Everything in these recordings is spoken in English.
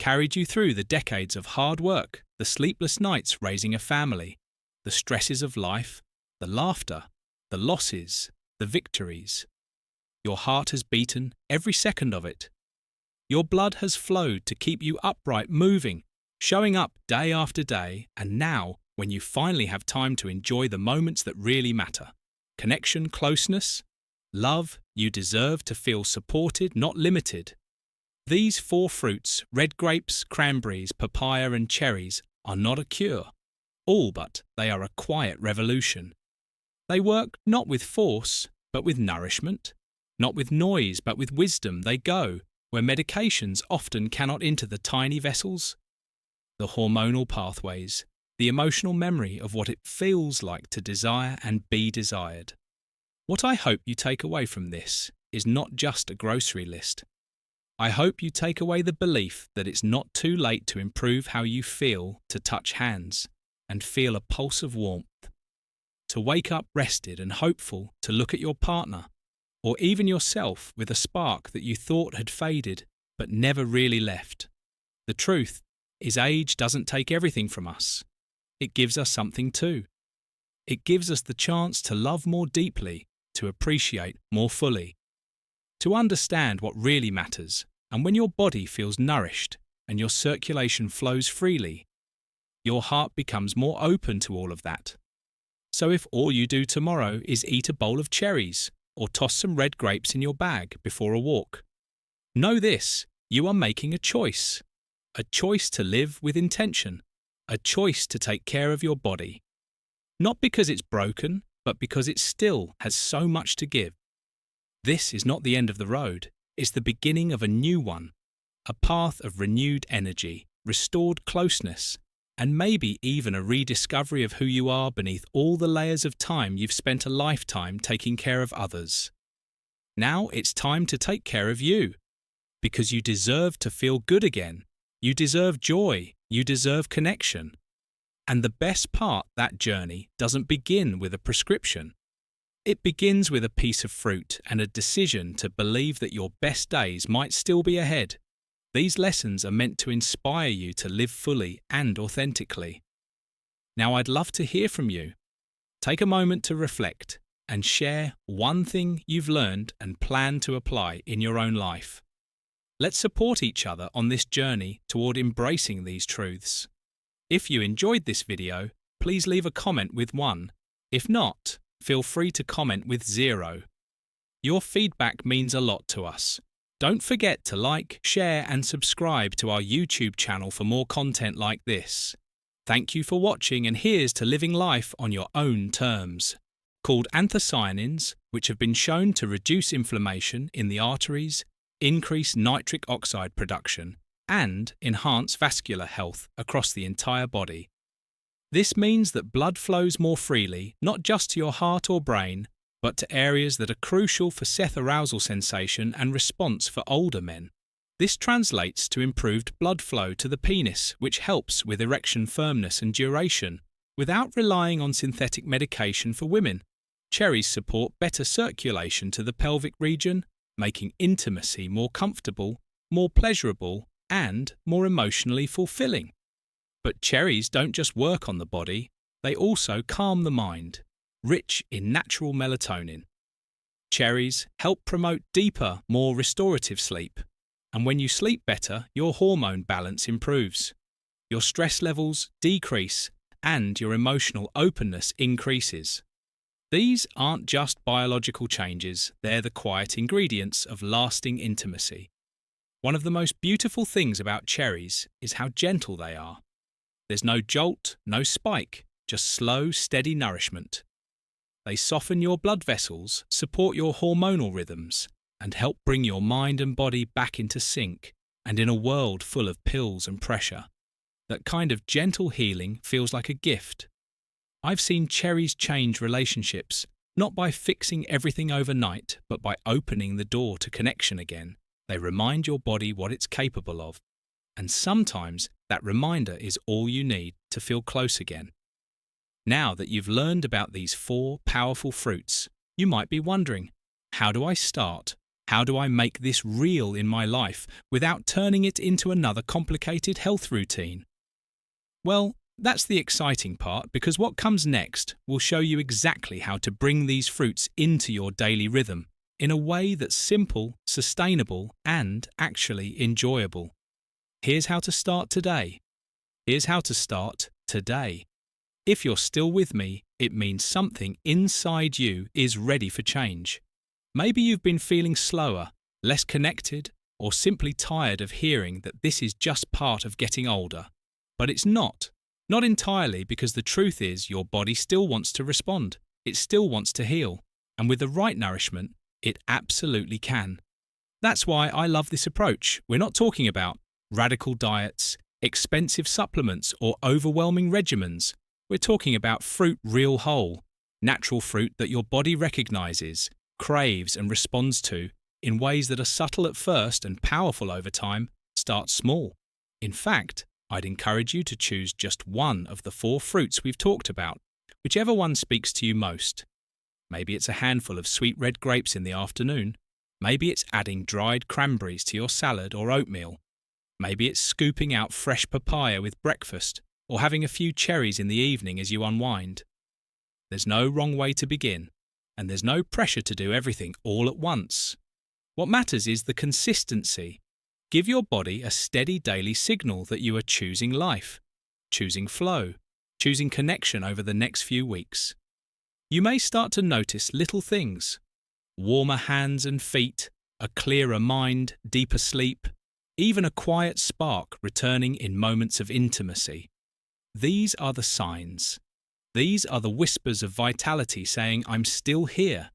carried you through the decades of hard work, the sleepless nights raising a family, the stresses of life, the laughter, the losses, the victories. Your heart has beaten every second of it. Your blood has flowed to keep you upright, moving, showing up day after day, and now, when you finally have time to enjoy the moments that really matter, connection, closeness, love, you deserve to feel supported, not limited. These 4 fruits, red grapes, cranberries, papaya and cherries, are not a cure. All but they are a quiet revolution. They work not with force, but with nourishment. Not with noise, but with wisdom they go, where medications often cannot enter the tiny vessels. The hormonal pathways, the emotional memory of what it feels like to desire and be desired. What I hope you take away from this is not just a grocery list. I hope you take away the belief that it's not too late to improve how you feel, to touch hands and feel a pulse of warmth, to wake up rested and hopeful, to look at your partner, or even yourself with a spark that you thought had faded but never really left. The truth is, age doesn't take everything from us. It gives us something too. It gives us the chance to love more deeply, to appreciate more fully, to understand what really matters. And when your body feels nourished and your circulation flows freely, your heart becomes more open to all of that. So if all you do tomorrow is eat a bowl of cherries or toss some red grapes in your bag before a walk, know this: you are making a choice to live with intention, a choice to take care of your body. Not because it's broken, but because it still has so much to give. This is not the end of the road, it's the beginning of a new one, a path of renewed energy, restored closeness, and maybe even a rediscovery of who you are beneath all the layers of time you've spent a lifetime taking care of others. Now it's time to take care of you, because you deserve to feel good again. You deserve joy. You deserve connection. And the best part, that journey doesn't begin with a prescription. It begins with a piece of fruit and a decision to believe that your best days might still be ahead. These lessons are meant to inspire you to live fully and authentically. Now I'd love to hear from you. Take a moment to reflect and share one thing you've learned and plan to apply in your own life. Let's support each other on this journey toward embracing these truths. If you enjoyed this video, please leave a comment with 1. If not, feel free to comment with 0. Your feedback means a lot to us. Don't forget to like, share and subscribe to our YouTube channel for more content like this. Thank you for watching, and here's to living life on your own terms. Called anthocyanins, which have been shown to reduce inflammation in the arteries, increase nitric oxide production, and enhance vascular health across the entire body. This means that blood flows more freely, not just to your heart or brain, but to areas that are crucial for sex arousal sensation and response for older men. This translates to improved blood flow to the penis, which helps with erection firmness and duration, without relying on synthetic medication for women. Cherries support better circulation to the pelvic region, making intimacy more comfortable, more pleasurable, and more emotionally fulfilling. But cherries don't just work on the body, they also calm the mind, rich in natural melatonin. Cherries help promote deeper, more restorative sleep, and when you sleep better, your hormone balance improves. Your stress levels decrease, and your emotional openness increases. These aren't just biological changes, they're the quiet ingredients of lasting intimacy. One of the most beautiful things about cherries is how gentle they are. There's no jolt, no spike, just slow, steady nourishment. They soften your blood vessels, support your hormonal rhythms, and help bring your mind and body back into sync. And in a world full of pills and pressure, that kind of gentle healing feels like a gift. I've seen cherries change relationships, not by fixing everything overnight, but by opening the door to connection again. They remind your body what it's capable of. And sometimes that reminder is all you need to feel close again. Now that you've learned about these 4 powerful fruits, you might be wondering, how do I start? How do I make this real in my life without turning it into another complicated health routine? Well, that's the exciting part, because what comes next will show you exactly how to bring these fruits into your daily rhythm in a way that's simple, sustainable, and actually enjoyable. Here's how to start today. Here's how to start today. If you're still with me, it means something inside you is ready for change. Maybe you've been feeling slower, less connected, or simply tired of hearing that this is just part of getting older. But it's not. Not entirely, because the truth is your body still wants to respond. It still wants to heal. And with the right nourishment, it absolutely can. That's why I love this approach. We're not talking about radical diets, expensive supplements, or overwhelming regimens. We're talking about fruit real whole, natural fruit that your body recognizes, craves, and responds to in ways that are subtle at first and powerful over time. Start small. In fact, I'd encourage you to choose just one of the 4 fruits we've talked about, whichever one speaks to you most. Maybe it's a handful of sweet red grapes in the afternoon. Maybe it's adding dried cranberries to your salad or oatmeal. Maybe it's scooping out fresh papaya with breakfast, or having a few cherries in the evening as you unwind. There's no wrong way to begin, and there's no pressure to do everything all at once. What matters is the consistency. Give your body a steady daily signal that you are choosing life, choosing flow, choosing connection over the next few weeks. You may start to notice little things: warmer hands and feet, a clearer mind, deeper sleep, even a quiet spark returning in moments of intimacy. These are the signs. These are the whispers of vitality saying, "I'm still here."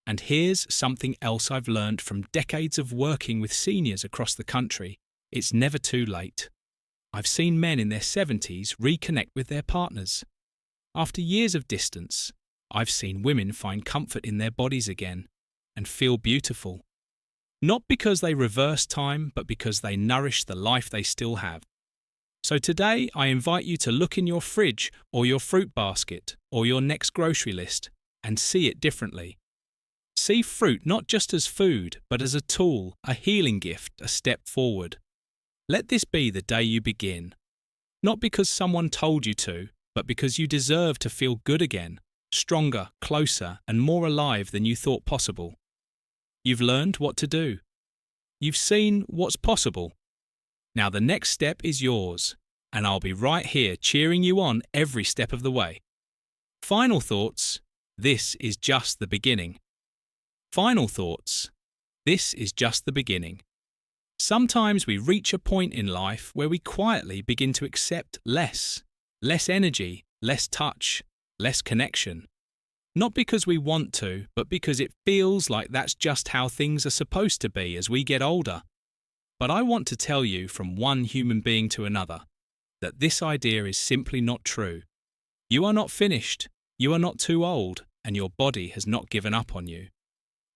And here's something else I've learned from decades of working with seniors across the country. It's never too late. I've seen men in their 70s reconnect with their partners. After years of distance, I've seen women find comfort in their bodies again and feel beautiful. Not because they reverse time, but because they nourish the life they still have. So today, I invite you to look in your fridge or your fruit basket or your next grocery list and see it differently. See fruit not just as food, but as a tool, a healing gift, a step forward. Let this be the day you begin. Not because someone told you to, but because you deserve to feel good again, stronger, closer, and more alive than you thought possible. You've learned what to do. You've seen what's possible. Now the next step is yours, and I'll be right here cheering you on every step of the way. Final thoughts: this is just the beginning. Final thoughts: this is just the beginning. Sometimes we reach a point in life where we quietly begin to accept less energy, less touch, less connection. Not because we want to, but because it feels like that's just how things are supposed to be as we get older. But I want to tell you from one human being to another that this idea is simply not true. You are not finished, you are not too old, and your body has not given up on you.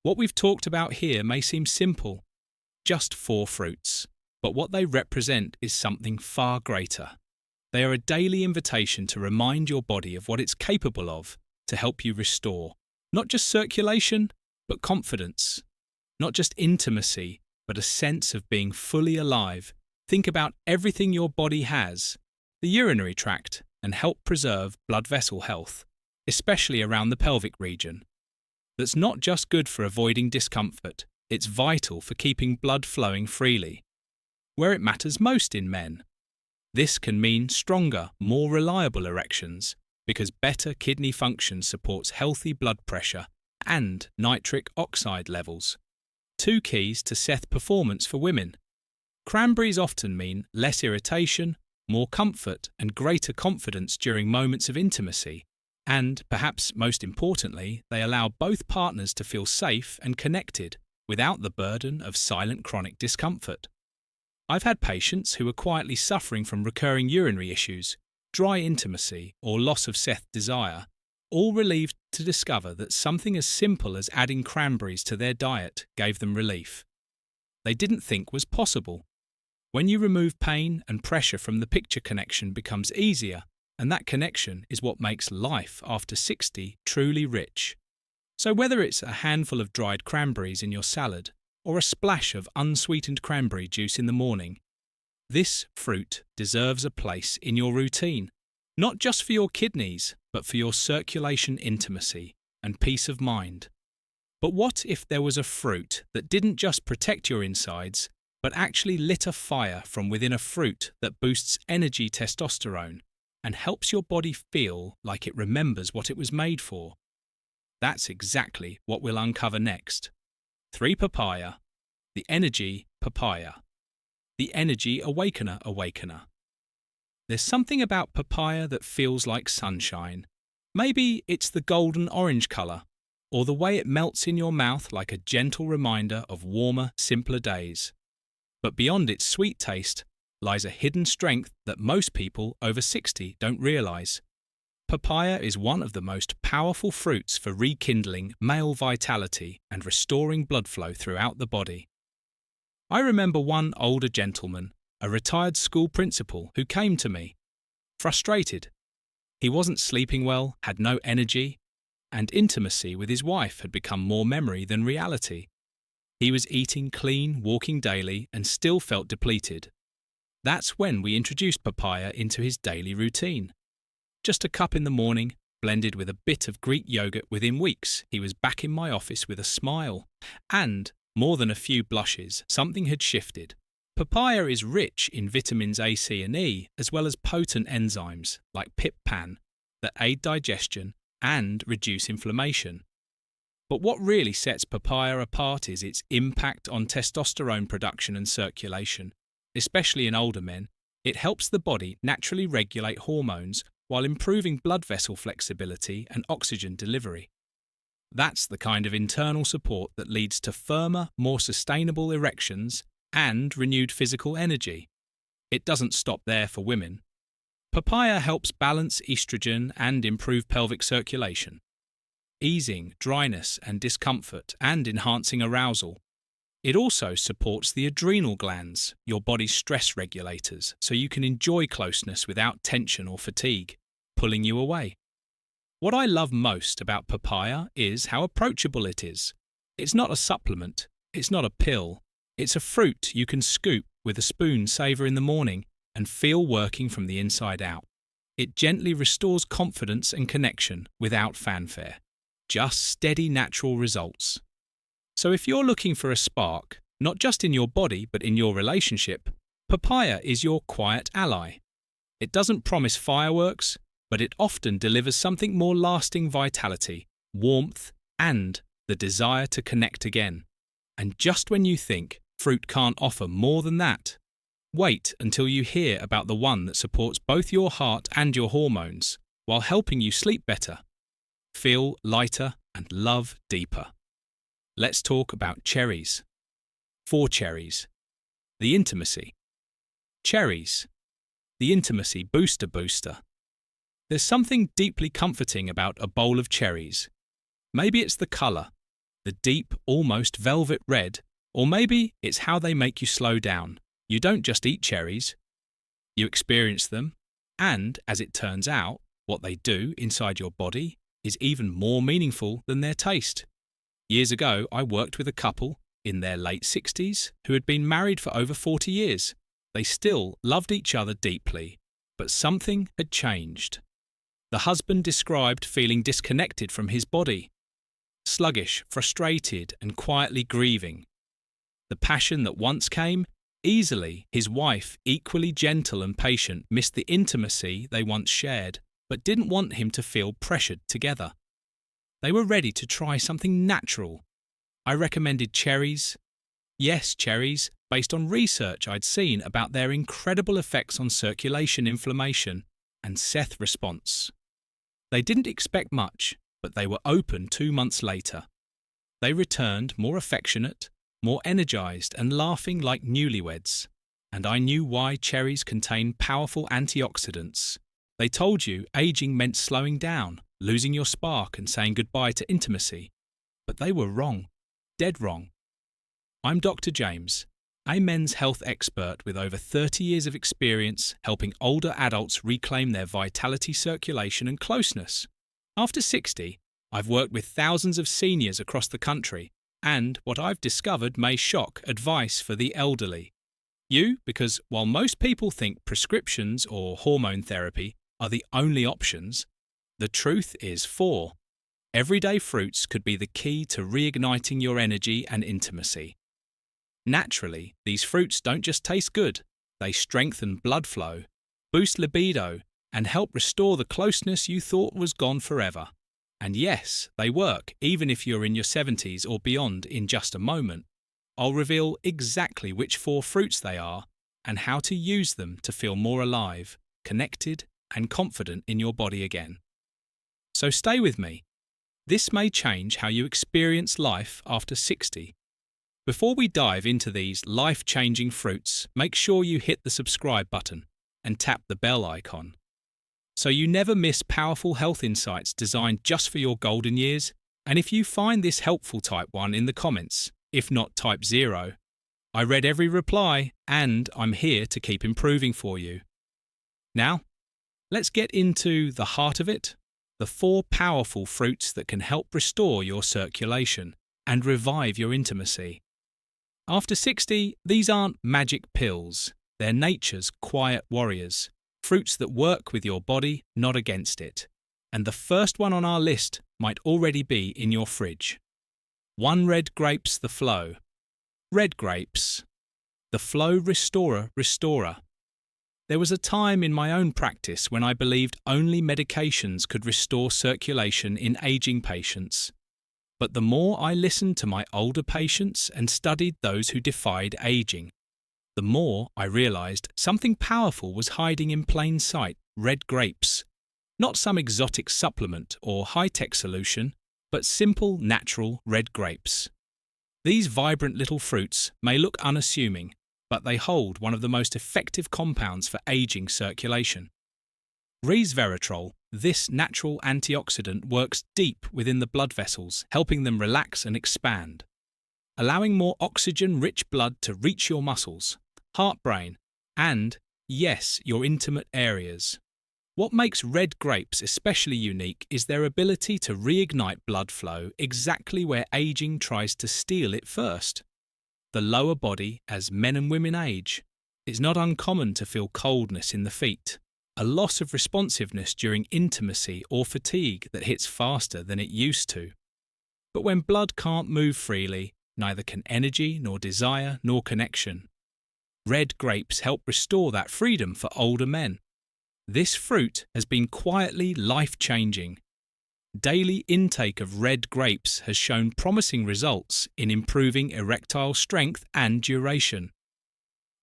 What we've talked about here may seem simple, just 4 fruits, but what they represent is something far greater. They are a daily invitation to remind your body of what it's capable of, to help you restore, not just circulation, but confidence, not just intimacy, but a sense of being fully alive. Think about everything your body has, the urinary tract, and help preserve blood vessel health, especially around the pelvic region. That's not just good for avoiding discomfort, it's vital for keeping blood flowing freely, where it matters most in men. This can mean stronger, more reliable erections, because better kidney function supports healthy blood pressure and nitric oxide levels. 2 keys to Seth performance for women. Cranberries often mean less irritation, more comfort, and greater confidence during moments of intimacy. And, perhaps most importantly, they allow both partners to feel safe and connected without the burden of silent chronic discomfort. I've had patients who are quietly suffering from recurring urinary issues, dry intimacy, or loss of Seth desire, all relieved to discover that something as simple as adding cranberries to their diet gave them relief. They didn't think was possible. When you remove pain and pressure from the picture, connection becomes easier, and that connection is what makes life after 60 truly rich. So whether it's a handful of dried cranberries in your salad or a splash of unsweetened cranberry juice in the morning, this fruit deserves a place in your routine, not just for your kidneys, but for your circulation intimacy and peace of mind. But what if there was a fruit that didn't just protect your insides, but actually lit a fire from within a fruit that boosts energy testosterone and helps your body feel like it remembers what it was made for? That's exactly what we'll uncover next. 3 papaya, the energy papaya, the energy awakener. There's something about papaya that feels like sunshine. Maybe it's the golden orange colour, or the way it melts in your mouth like a gentle reminder of warmer, simpler days. But beyond its sweet taste lies a hidden strength that most people over 60 don't realise. Papaya is one of the most powerful fruits for rekindling male vitality and restoring blood flow throughout the body. I remember one older gentleman, a retired school principal, who came to me, frustrated. He wasn't sleeping well, had no energy, and intimacy with his wife had become more memory than reality. He was eating clean, walking daily, and still felt depleted. That's when we introduced papaya into his daily routine. Just a cup in the morning, blended with a bit of Greek yogurt. Within weeks, he was back in my office with a smile. And, more than a few blushes, something had shifted. Papaya is rich in vitamins A, C and E, as well as potent enzymes like pip-pan that aid digestion and reduce inflammation. But what really sets papaya apart is its impact on testosterone production and circulation. Especially in older men, it helps the body naturally regulate hormones while improving blood vessel flexibility and oxygen delivery. That's the kind of internal support that leads to firmer, more sustainable erections and renewed physical energy. It doesn't stop there for women. Papaya helps balance estrogen and improve pelvic circulation, easing dryness and discomfort and enhancing arousal. It also supports the adrenal glands, your body's stress regulators, so you can enjoy closeness without tension or fatigue, pulling you away. What I love most about papaya is how approachable it is. It's not a supplement, it's not a pill, it's a fruit you can scoop with a spoon, savor in the morning, and feel working from the inside out. It gently restores confidence and connection without fanfare. Just steady, natural results. So if you're looking for a spark, not just in your body but in your relationship, papaya is your quiet ally. It doesn't promise fireworks, but it often delivers something more lasting: vitality, warmth, and the desire to connect again. And just when you think fruit can't offer more than that, wait until you hear about the one that supports both your heart and your hormones while helping you sleep better, feel lighter, and love deeper. Let's talk about cherries. 4 cherries. The intimacy. Cherries. The intimacy booster. There's something deeply comforting about a bowl of cherries. Maybe it's the colour, the deep, almost velvet red, or maybe it's how they make you slow down. You don't just eat cherries, you experience them, and, as it turns out, what they do inside your body is even more meaningful than their taste. Years ago, I worked with a couple in their late 60s who had been married for over 40 years. They still loved each other deeply, but something had changed. The husband described feeling disconnected from his body, sluggish, frustrated, and quietly grieving. The passion that once came easily, his wife, equally gentle and patient, missed the intimacy they once shared, but didn't want him to feel pressured together. They were ready to try something natural. I recommended cherries. Yes, cherries, based on research I'd seen about their incredible effects on circulation, inflammation, and Seth response. They didn't expect much, but they were open 2 months later. They returned more affectionate, more energized, and laughing like newlyweds. And I knew why. Cherries contain powerful antioxidants. They told you aging meant slowing down, losing your spark, and saying goodbye to intimacy. But they were wrong. Dead wrong. I'm Dr. James, a men's health expert with over 30 years of experience helping older adults reclaim their vitality, circulation, and closeness. After 60, I've worked with thousands of seniors across the country, and what I've discovered may shock advice for the elderly. Because while most people think prescriptions or hormone therapy are the only options, the truth is everyday fruits could be the key to reigniting your energy and intimacy. Naturally, these fruits don't just taste good, they strengthen blood flow, boost libido, and help restore the closeness you thought was gone forever. And yes, they work even if you're in your 70s or beyond in just a moment. I'll reveal exactly which 4 fruits they are and how to use them to feel more alive, connected, and confident in your body again. So stay with me. This may change how you experience life after 60. Before we dive into these life-changing fruits, make sure you hit the subscribe button and tap the bell icon, so you never miss powerful health insights designed just for your golden years. And if you find this helpful, type 1 in the comments. If not, type 0. I read every reply, and I'm here to keep improving for you. Now, let's get into the heart of it, the 4 powerful fruits that can help restore your circulation and revive your intimacy. After 60, these aren't magic pills. They're nature's quiet warriors, fruits that work with your body, not against it. And the first one on our list might already be in your fridge. 1 red grapes, the flow. Red grapes, the flow restorer. There was a time in my own practice when I believed only medications could restore circulation in aging patients. But the more I listened to my older patients and studied those who defied aging, the more I realized something powerful was hiding in plain sight: red grapes. Not some exotic supplement or high-tech solution, but simple, natural red grapes. These vibrant little fruits may look unassuming, but they hold one of the most effective compounds for aging circulation. Resveratrol, this natural antioxidant, works deep within the blood vessels, helping them relax and expand, allowing more oxygen-rich blood to reach your muscles, heart, brain, and, yes, your intimate areas. What makes red grapes especially unique is their ability to reignite blood flow exactly where aging tries to steal it first: the lower body. As men and women age, it's not uncommon to feel coldness in the feet, a loss of responsiveness during intimacy, or fatigue that hits faster than it used to. But when blood can't move freely, neither can energy, nor desire, nor connection. Red grapes help restore that freedom for older men. This fruit has been quietly life-changing. Daily intake of red grapes has shown promising results in improving erectile strength and duration.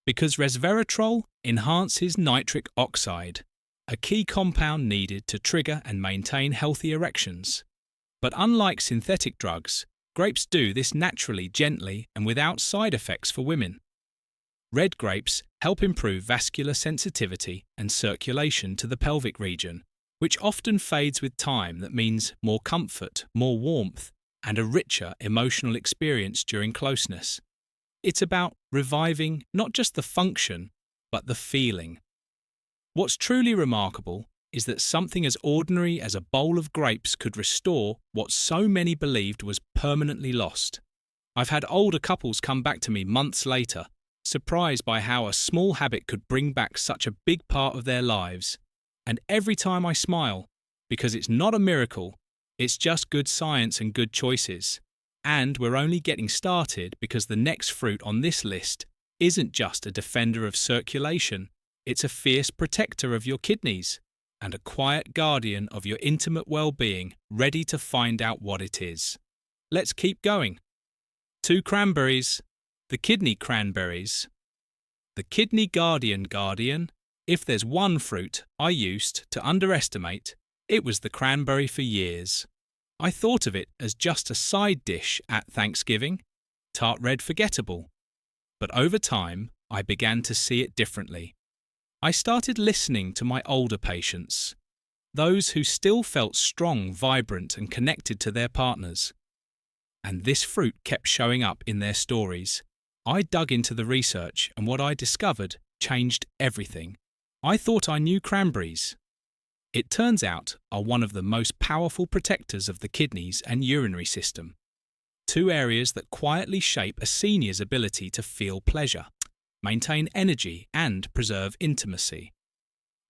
Because resveratrol enhances nitric oxide, a key compound needed to trigger and maintain healthy erections. But unlike synthetic drugs, grapes do this naturally, gently, and without side effects for women. Red grapes help improve vascular sensitivity and circulation to the pelvic region, which often fades with time. That means more comfort, more warmth, and a richer emotional experience during closeness. It's about reviving not just the function, but the feeling. What's truly remarkable is that something as ordinary as a bowl of grapes could restore what so many believed was permanently lost. I've had older couples come back to me months later, surprised by how a small habit could bring back such a big part of their lives. And every time I smile, because it's not a miracle, it's just good science and good choices. And we're only getting started, because the next fruit on this list isn't just a defender of circulation, it's a fierce protector of your kidneys and a quiet guardian of your intimate well-being, ready to find out what it is. Let's keep going. 2 cranberries. The kidney cranberries. The kidney guardian. If there's one fruit I used to underestimate, it was the cranberry for years. I thought of it as just a side dish at Thanksgiving, tart red forgettable. But over time, I began to see it differently. I started listening to my older patients, those who still felt strong, vibrant, and connected to their partners. And this fruit kept showing up in their stories. I dug into the research, and what I discovered changed everything. I thought I knew cranberries, it turns out, are one of the most powerful protectors of the kidneys and urinary system, two areas that quietly shape a senior's ability to feel pleasure, maintain energy, and preserve intimacy.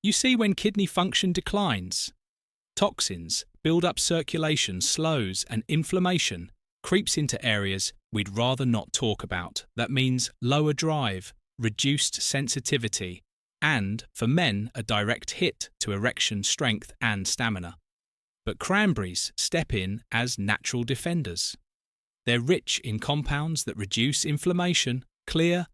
You see, when kidney function declines, toxins build up, circulation slows, and inflammation creeps into areas we'd rather not talk about. That means lower drive, reduced sensitivity, and, for men, a direct hit to erection strength and stamina. But cranberries step in as natural defenders. They're rich in compounds that reduce inflammation, clear